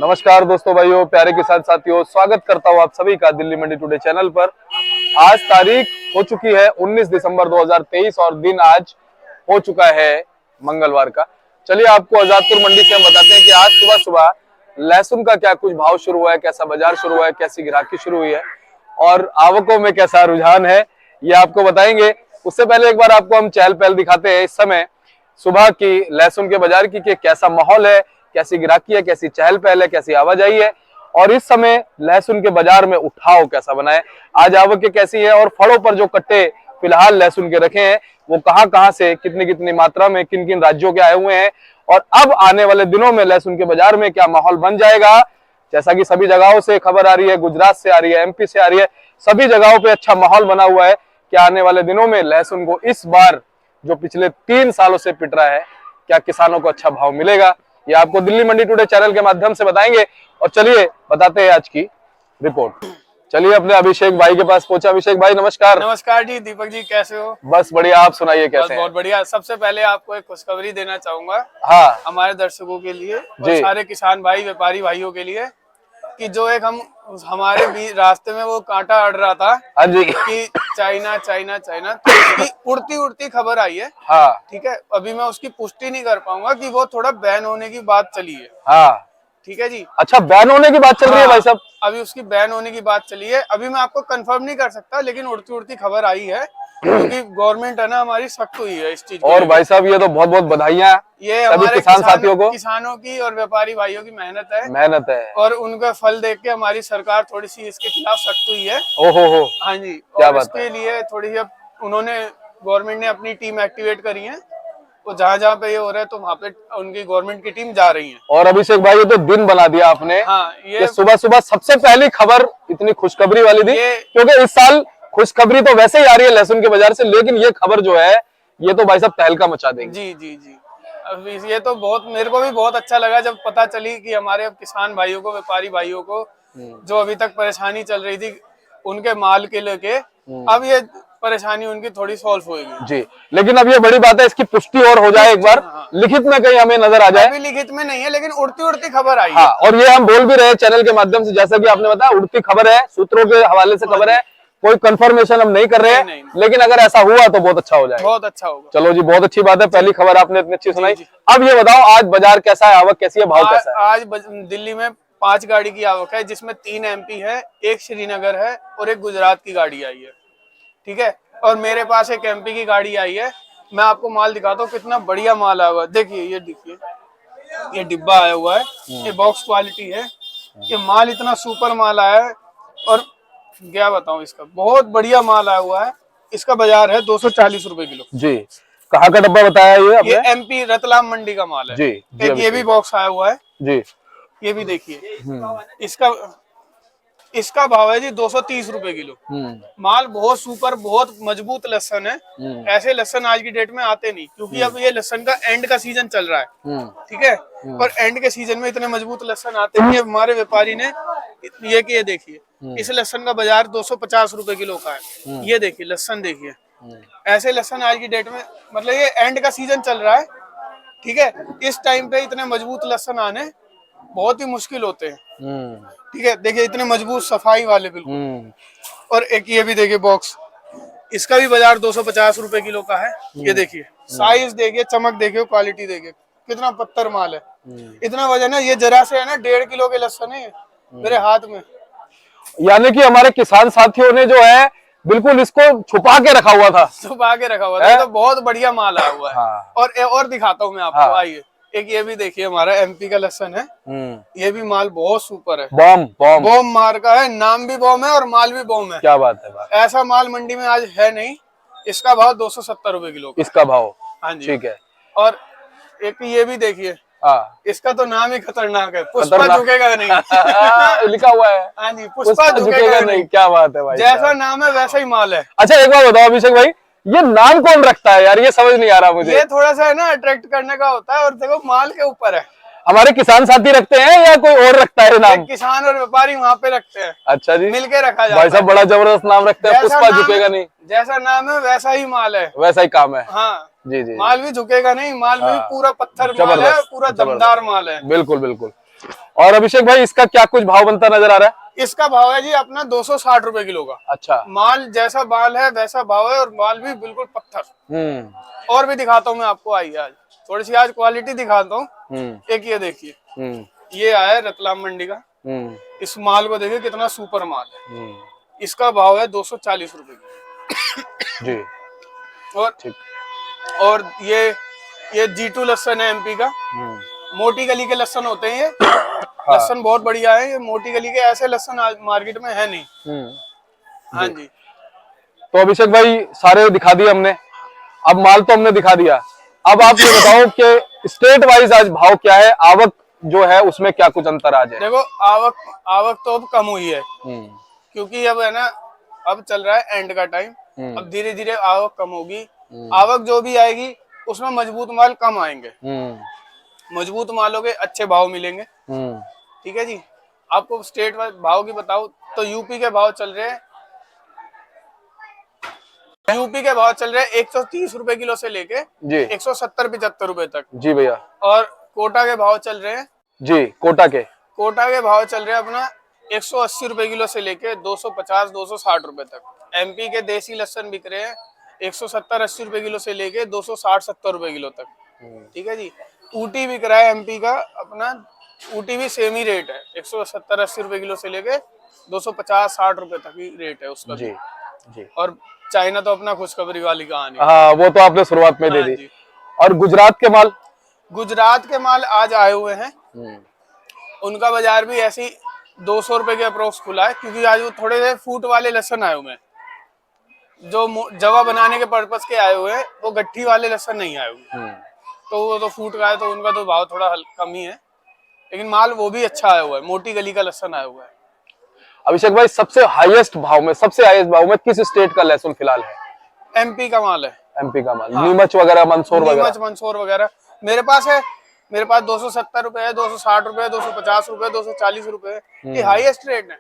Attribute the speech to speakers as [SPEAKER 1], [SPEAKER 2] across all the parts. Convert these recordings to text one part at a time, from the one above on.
[SPEAKER 1] नमस्कार दोस्तों, भाइयों, प्यारे किसान साथियों, स्वागत करता हूं आप सभी का दिल्ली मंडी टुडे चैनल पर। आज तारीख हो चुकी है 19 दिसंबर 2023 और दिन आज हो चुका है मंगलवार का। चलिए आपको आजादपुर मंडी से हम बताते हैं कि आज सुबह सुबह लहसुन का क्या कुछ भाव शुरू हुआ है, कैसा बाजार शुरू हुआ है, कैसी ग्राहकी शुरू हुई है और आवकों में कैसा रुझान है, ये आपको बताएंगे। उससे पहले एक बार आपको हम चहल पहल दिखाते हैं इस समय सुबह की लहसुन के बाजार की कि कैसा माहौल है, कैसी ग्राहकी है, कैसी चहल पहल है, कैसी आवाजाही है और इस समय लहसुन के बाजार में उठाव कैसा बना है, आज आवकें कैसी है और फड़ों पर जो कट्टे फिलहाल लहसुन के रखे हैं वो कहां से कितनी कितनी मात्रा में किन किन राज्यों के आए हुए हैं और अब आने वाले दिनों में लहसुन के बाजार में क्या माहौल बन जाएगा। जैसा कि सभी जगहों से खबर आ रही है, गुजरात से आ रही है, एमपी से आ रही है, सभी जगहों पे अच्छा माहौल बना हुआ है कि आने वाले दिनों में लहसुन को इस बार जो पिछले 3 सालों से पिट रहा है, क्या किसानों को अच्छा भाव मिलेगा, ये आपको दिल्ली मंडी टुडे चैनल के माध्यम से बताएंगे। और चलिए बताते हैं आज की रिपोर्ट। चलिए अपने अभिषेक भाई के पास पहुंचे। अभिषेक भाई नमस्कार।
[SPEAKER 2] नमस्कार जी, दीपक जी कैसे हो?
[SPEAKER 1] बस बढ़िया, आप सुनाइए कैसे हैं?
[SPEAKER 2] बहुत बढ़िया। सबसे पहले आपको एक खुशखबरी देना चाहूंगा
[SPEAKER 1] हाँ
[SPEAKER 2] हमारे दर्शकों के लिए और सारे किसान भाई व्यापारी भाइयों के लिए कि जो एक हमारे रास्ते में वो कांटा अड़ रहा था।
[SPEAKER 1] हाँ जी
[SPEAKER 2] कि चाइना चाइना चाइना, तो उसकी उड़ती उड़ती खबर आई है।
[SPEAKER 1] हाँ
[SPEAKER 2] ठीक है, अभी मैं उसकी पुष्टि नहीं कर पाऊंगा कि वो थोड़ा बैन होने की बात चली है।
[SPEAKER 1] हाँ
[SPEAKER 2] ठीक है जी।
[SPEAKER 1] अच्छा, बैन होने की बात चल रही है भाई साहब?
[SPEAKER 2] अभी उसकी बैन होने की बात चली है। अभी मैं आपको कंफर्म नहीं कर सकता, लेकिन उड़ती उड़ती खबर आई है क्योंकि गवर्नमेंट है ना हमारी सख्त हुई है इस चीज
[SPEAKER 1] और भाई साहब ये तो बहुत बहुत बधाइयां
[SPEAKER 2] ये
[SPEAKER 1] सभी
[SPEAKER 2] हमारे
[SPEAKER 1] किसान साथियों को।
[SPEAKER 2] किसानों की और व्यापारी भाइयों की
[SPEAKER 1] मेहनत है
[SPEAKER 2] और उनका फल देख के हमारी सरकार थोड़ी सी इसके खिलाफ सख्त हुई है।
[SPEAKER 1] ओहो हो,
[SPEAKER 2] हाँ जी।
[SPEAKER 1] क्या
[SPEAKER 2] और
[SPEAKER 1] बात
[SPEAKER 2] इसके
[SPEAKER 1] है।
[SPEAKER 2] लिए थोड़ी सी उन्होंने गवर्नमेंट ने अपनी टीम एक्टिवेट करी है, तो जहाँ जहाँ पे ये हो रहा है तो वहाँ पे उनकी गवर्नमेंट की टीम जा रही है।
[SPEAKER 1] और अभिषेक भाई ये तो दिन बना दिया आपने।
[SPEAKER 2] हाँ, ये
[SPEAKER 1] सुबह सुबह सबसे पहली खबर इतनी खुशखबरी वाली थी, क्योंकि इस साल खुशखबरी तो वैसे ही आ रही है लहसुन के बाजार से, लेकिन ये खबर जो है ये तो भाई साहब तहलका मचा देगी।
[SPEAKER 2] जी जी जी। अब ये तो बहुत, मेरे को भी बहुत अच्छा लगा जब पता चली कि हमारे अब किसान भाइयों को, व्यापारी भाइयों को जो अभी तक परेशानी चल रही थी उनके माल के लेके, अब ये परेशानी उनकी थोड़ी सॉल्व होगी।
[SPEAKER 1] जी, लेकिन अब ये बड़ी बात है, इसकी पुष्टि और हो जाए एक बार।
[SPEAKER 2] हाँ।
[SPEAKER 1] लिखित में कहीं हमें नजर आ जाए।
[SPEAKER 2] अभी लिखित में नहीं है, लेकिन उड़ती उड़ती खबर आई
[SPEAKER 1] हाँ,
[SPEAKER 2] है।
[SPEAKER 1] और ये हम बोल भी रहे हैं चैनल के माध्यम से, जैसा कि आपने बताया उड़ती खबर है, सूत्रों के हवाले से खबर है, कोई कंफर्मेशन हम नहीं कर रहे हैं,
[SPEAKER 2] नहीं।
[SPEAKER 1] लेकिन अगर ऐसा हुआ तो बहुत अच्छा हो जाएगा।
[SPEAKER 2] बहुत अच्छा होगा।
[SPEAKER 1] चलो जी, बहुत अच्छी बात है, पहली खबर आपने इतनी अच्छी सुनाई। अब ये बताओ आज बाजार कैसा है, आवक कैसी है, भाव कैसा है?
[SPEAKER 2] आज दिल्ली में 5 गाड़ी की आवक है, जिसमें 3 एमपी है, 1 श्रीनगर है और 1 गुजरात की गाड़ी आई है। ठीक है, और मेरे पास 1 एमपी की गाड़ी आई है। मैं आपको माल दिखाता हूँ, कितना बढ़िया माल आया हुआ है। देखिए, ये देखिए, ये डिब्बा आया हुआ है, ये बॉक्स क्वालिटी है। ये माल इतना सुपर माल आया है और क्या बताऊं, इसका बहुत बढ़िया माल आया हुआ है। इसका बाजार है 240 रुपए किलो।
[SPEAKER 1] जी, कहाँ का डब्बा बताया ये
[SPEAKER 2] एमपी रतलाम मंडी का माल है
[SPEAKER 1] जी,
[SPEAKER 2] एक ये भी बॉक्स आया हुआ है
[SPEAKER 1] जी।
[SPEAKER 2] ये भी देखिए, इसका भाव है जी 230 रुपए किलो। माल बहुत सुपर, बहुत मजबूत लहसन है। ऐसे लहसन आज की डेट में आते नहीं, क्योंकि अब ये लहसन का एंड का सीजन चल रहा है। ठीक है, पर एंड के सीजन में इतने मजबूत लहसन आते नहीं। हमारे व्यापारी ने ये देखिए, इस लहसन का बाजार 250 रुपए किलो का है। ये देखिए लहसन, देखिए ऐसे लहसन आज की डेट में, मतलब ये एंड का सीजन चल रहा है। ठीक है, इस टाइम पे इतने मजबूत लहसन आने बहुत ही मुश्किल होते हैं। ठीक है, देखिए इतने मजबूत सफाई वाले बिल्कुल। और एक ये भी देखिए बॉक्स, इसका भी बाजार 250 रुपए किलो का है। ये देखिए साइज देखिए, चमक देखिए, क्वालिटी देखिए, कितना पत्थर माल है। इतना वजन है, ये जरा से है ना 1.5 किलो के लहसन है मेरे हाथ में।
[SPEAKER 1] यानी कि हमारे किसान साथियों ने जो है बिल्कुल इसको छुपा के रखा हुआ था।
[SPEAKER 2] छुपा के रखा हुआ था। तो बहुत बढ़िया माल आया हुआ है।
[SPEAKER 1] हाँ।
[SPEAKER 2] और दिखाता हूँ मैं आपको। आइए, एक ये भी देखिए, हमारा एमपी का लहसन है। ये भी माल बहुत सुपर है। बॉम मार का है, नाम भी बॉम है और माल भी बॉम है।
[SPEAKER 1] क्या बात है,
[SPEAKER 2] ऐसा माल मंडी में आज है नहीं। इसका भाव 270 रुपए किलो।
[SPEAKER 1] इसका भाव?
[SPEAKER 2] हाँ जी,
[SPEAKER 1] ठीक है।
[SPEAKER 2] और एक ये भी देखिए, इसका तो नाम ही खतरनाक है, पुष्पा झुकेगा नहीं।
[SPEAKER 1] लिखा हुआ है।
[SPEAKER 2] हाँ जी, पुष्पा झुकेगा नहीं।
[SPEAKER 1] क्या बात है भाई,
[SPEAKER 2] जैसा नाम है वैसा ही माल है।
[SPEAKER 1] अच्छा, एक बात बताओ अभिषेक भाई, ये नाम कौन रखता है यार, ये समझ नहीं आ रहा मुझे।
[SPEAKER 2] ये थोड़ा सा है ना अट्रैक्ट करने का होता है, और देखो माल के ऊपर है।
[SPEAKER 1] हमारे किसान साथी रखते हैं या कोई और रखता है नाम?
[SPEAKER 2] किसान और व्यापारी वहाँ पे रखते हैं।
[SPEAKER 1] अच्छा जी,
[SPEAKER 2] मिलके रखा जाता है।
[SPEAKER 1] भाई साहब बड़ा जबरदस्त नाम रखते हैं, पुष्पा झुकेगा नहीं।
[SPEAKER 2] जैसा नाम है वैसा ही माल है,
[SPEAKER 1] वैसा ही काम है।
[SPEAKER 2] हाँ
[SPEAKER 1] जी जी,
[SPEAKER 2] माल भी झुकेगा नहीं, माल भी पूरा पत्थर माल है, पूरा दमदार माल है।
[SPEAKER 1] बिल्कुल बिल्कुल। और अभिषेक भाई इसका क्या कुछ भाव बनता नजर आ रहा है?
[SPEAKER 2] इसका भाव है जी अपना 260 रुपए किलो का।
[SPEAKER 1] अच्छा।
[SPEAKER 2] माल जैसा माल है वैसा भाव है, और माल भी बिल्कुल पत्थर। और भी दिखाता हूँ मैं आपको, आइए आज थोड़ी सी आज क्वालिटी दिखाता हूँ। एक ये देखिए, ये आया है रतलाम मंडी का। इस माल को देखिए कितना सुपर माल है। इसका भाव है 240 रुपए
[SPEAKER 1] जी।
[SPEAKER 2] और
[SPEAKER 1] ठीक।
[SPEAKER 2] और ये G2 लहसन है एमपी का। मोटी गली के लहसन होते हैं ये।
[SPEAKER 1] हाँ।
[SPEAKER 2] लहसन बहुत बढ़िया है, ये मोटी गली के ऐसे लहसन आज मार्केट में है नहीं। हाँ जी।
[SPEAKER 1] तो अभिषेक भाई सारे दिखा दिए हमने, अब माल तो हमने दिखा दिया, अब आप ये बताओ कि स्टेट वाइज आज भाव क्या है, आवक जो है उसमें क्या कुछ अंतर आ जाए?
[SPEAKER 2] देखो आवक तो अब कम हुई है, क्योंकि अब है ना, अब चल रहा है एंड का टाइम। अब धीरे धीरे आवक कम होगी। आवक जो भी आएगी उसमें मजबूत माल कम आएंगे। मजबूत मालों के अच्छे भाव मिलेंगे। ठीक है जी। आपको स्टेट वाइज भाव की बताओ तो यूपी के भाव चल रहे हैं, 130 रुपए किलो से लेके
[SPEAKER 1] जी
[SPEAKER 2] 170-75 रुपए तक।
[SPEAKER 1] जी भैया।
[SPEAKER 2] और कोटा के भाव चल रहे हैं
[SPEAKER 1] जी, कोटा के
[SPEAKER 2] भाव चल रहे हैं अपना 180 रुपए किलो से लेके 250-260 रुपए तक। एमपी के देसी लहसन बिक रहे हैं 170-80 रुपए किलो से लेके 260-70 रुपए किलो तक। ठीक है जी। ऊटी बिक रहा है एमपी का अपना, ऊटी भी सेम ही रेट है, 170-80 रुपए किलो से लेके 250-60 रुपए तक ही रेट है उसका
[SPEAKER 1] जी जी।
[SPEAKER 2] और चाइना तो अपना खुशखबरी वाली कहानी।
[SPEAKER 1] हाँ, वो तो आपने शुरुआत में दे दी। और गुजरात के माल आज आए हुए हैं। उनका बाजार भी ऐसी 200 रुपए के अप्रोक्स खुला है, क्योंकि आज वो थोड़े से फूट वाले लहसन आए हुए हैं, जो जवा बनाने के पर्पस के आए हुए हैं, वो गट्ठी वाले लहसन नहीं आए हुए। तो वो तो फूट का है, तो उनका तो भाव थोड़ा कम ही है, लेकिन माल वो भी अच्छा आया हुआ है, मोटी गली का लहसन आया हुआ है। अभिषेक भाई सबसे हाईएस्ट भाव में किस स्टेट का लहसुन फिलहाल है?
[SPEAKER 2] एमपी का माल है।
[SPEAKER 1] एमपी का माल। हाँ। नीमच वगैरह,
[SPEAKER 2] मंदसौर वगैरह मेरे पास है। मेरे पास 270 रुपए है, 260 रुपए, 250 रुपए, 240 रुपए, ये हाईएस्ट रेट है।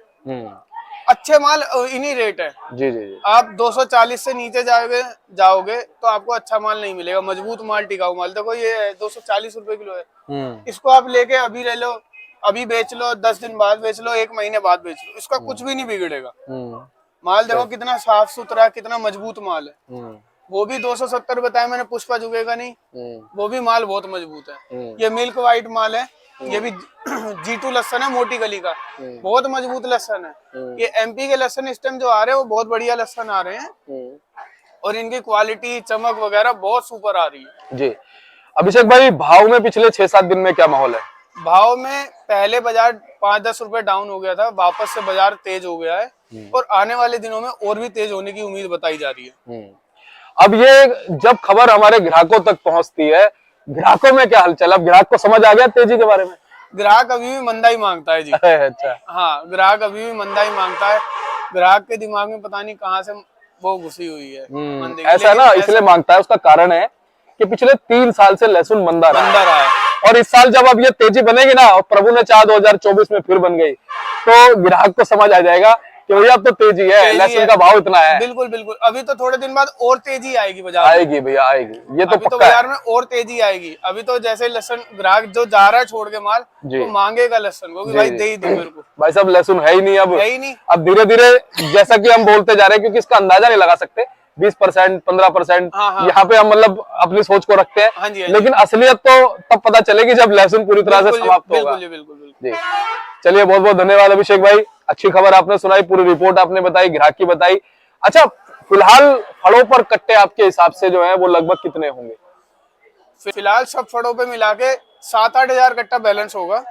[SPEAKER 2] अच्छे माल इन्हीं रेट है। जी जी जी। आप 240 से नीचे जाओगे तो आपको अच्छा माल नहीं मिलेगा, मजबूत माल, टिकाऊ माल। देखो ये 240 रुपए किलो है। इसको आप लेके अभी ले लो, अभी बेच लो, 10 दिन बाद बेच लो, 1 महीने बाद बेच लो, इसका कुछ भी नहीं बिगड़ेगा। माल देखो कितना साफ सुथरा, कितना मजबूत माल है। वो भी 270 बताया मैंने, पुष्पा झुकेगा नहीं, वो भी माल बहुत मजबूत है। ये मिल्क वाइट माल है, ये भी G2 लहसन है, मोटी गली का, बहुत मजबूत लहसन है। ये एमपी के लहसन इस टाइम जो आ रहे हैं वो बहुत बढ़िया लहसन आ रहे हैं, और इनकी क्वालिटी, चमक वगैरह बहुत सुपर आ रही है। जी
[SPEAKER 1] अभिषेक भाई, भाव में पिछले 6-7 दिन में क्या माहौल है?
[SPEAKER 2] भाव में पहले बाजार 5-10 रुपए डाउन हो गया था, वापस से बाजार तेज हो गया है, और आने वाले दिनों में और भी तेज होने की उम्मीद बताई जा रही है।
[SPEAKER 1] अब ये जब खबर हमारे ग्राहकों तक पहुंचती है, ग्राहकों में क्या हलचल? अब ग्राहक को समझ आ गया तेजी के बारे में?
[SPEAKER 2] ग्राहक अभी भी मंदा ही मांगता है जी।
[SPEAKER 1] अच्छा।
[SPEAKER 2] हाँ, ग्राहक अभी भी मंदा ही मांगता है। ग्राहक के दिमाग में पता नहीं कहाँ से वो घुसी हुई है
[SPEAKER 1] ऐसा ना, इसलिए मांगता है। उसका कारण है कि पिछले 3 साल से लहसुन मंदा रहा है, और इस साल जब अब ये तेजी बनेगी ना, और प्रभु ने चाहा 2024 में फिर बन गई, तो ग्राहक को समझ आ जाएगा कि भैया अब तो तेजी है, लहसुन का भाव इतना है।
[SPEAKER 2] बिल्कुल बिल्कुल। अभी तो थोड़े दिन बाद और तेजी आएगी बाजार में।
[SPEAKER 1] आएगी भैया, आएगी, ये तो पक्का
[SPEAKER 2] बाजार में और तेजी आएगी। अभी तो जैसे लहसुन ग्राहक जो जा रहा है छोड़ के माल, तो मांगेगा लहसुन को कि भाई दे ही दे मेरे को।
[SPEAKER 1] भाई साहब लहसुन है ही नहीं, अब
[SPEAKER 2] है ही नहीं।
[SPEAKER 1] अब धीरे धीरे जैसा कि हम बोलते जा रहे हैं, क्योंकि इसका अंदाजा नहीं लगा सकते, 20%, 15% यहाँ पे हम मतलब अपनी सोच को रखते हैं। लेकिन असलियत तो तब पता चलेगी जब लहसुन पूरी तरह से समाप्त होगा। जी, चलिए बहुत बहुत धन्यवाद अभिषेक भाई, अच्छी खबर आपने सुनाई, पूरी रिपोर्ट आपने बताई, ग्राहक की बताई। अच्छा, फिलहाल फड़ों पर कट्टे आपके हिसाब से जो है वो लगभग कितने होंगे?
[SPEAKER 2] फिलहाल सब फड़ों पे मिला के 7-8 हजार कट्टा बैलेंस होगा।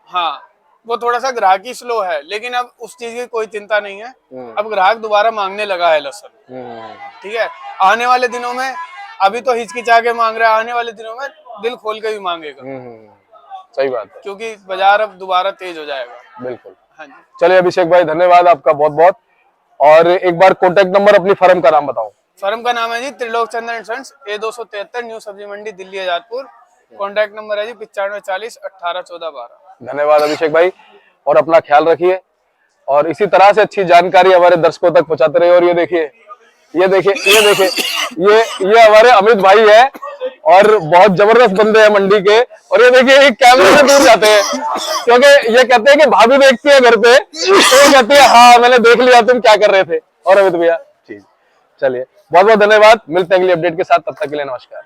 [SPEAKER 2] हाँ, वो थोड़ा सा ग्राहक ही स्लो है, लेकिन अब उस चीज की कोई चिंता नहीं है। अब ग्राहक दोबारा मांगने लगा है लहसुन। ठीक है, आने वाले दिनों में, अभी तो हिचकिचा के मांग रहा है, आने वाले दिनों में दिल खोल के भी मांगेगा।
[SPEAKER 1] सही बात है,
[SPEAKER 2] क्योंकि बाजार अब दोबारा तेज हो जाएगा।
[SPEAKER 1] बिल्कुल।
[SPEAKER 2] हाँ जी।
[SPEAKER 1] चलिए अभिषेक भाई, धन्यवाद आपका बहुत बहुत। और एक बार कॉन्टेक्ट नंबर, अपनी फर्म का नाम बताओ।
[SPEAKER 2] फर्म का नाम है जी त्रिलोक चंद्र एंड सन्स, A273, न्यू सब्जी मंडी, दिल्ली आजादपुर। कॉन्टैक्ट नंबर है जी 9540 18 14 12।
[SPEAKER 1] धन्यवाद अभिषेक भाई, और अपना ख्याल रखिए, और इसी तरह से अच्छी जानकारी हमारे दर्शकों तक पहुंचाते रहिए। और ये देखिए, ये हमारे अमित भाई है, और बहुत जबरदस्त बंदे हैं मंडी के। और ये देखिए ये कैमरे से दूर जाते हैं क्योंकि ये कहते हैं कि भाभी देखती है घर पे, तो वो कहती है हाँ मैंने देख लिया तुम क्या कर रहे थे। और अमित भैया ठीक, चलिए बहुत बहुत धन्यवाद, मिलते हैं अगली अपडेट के साथ, तब तक के लिए नमस्कार।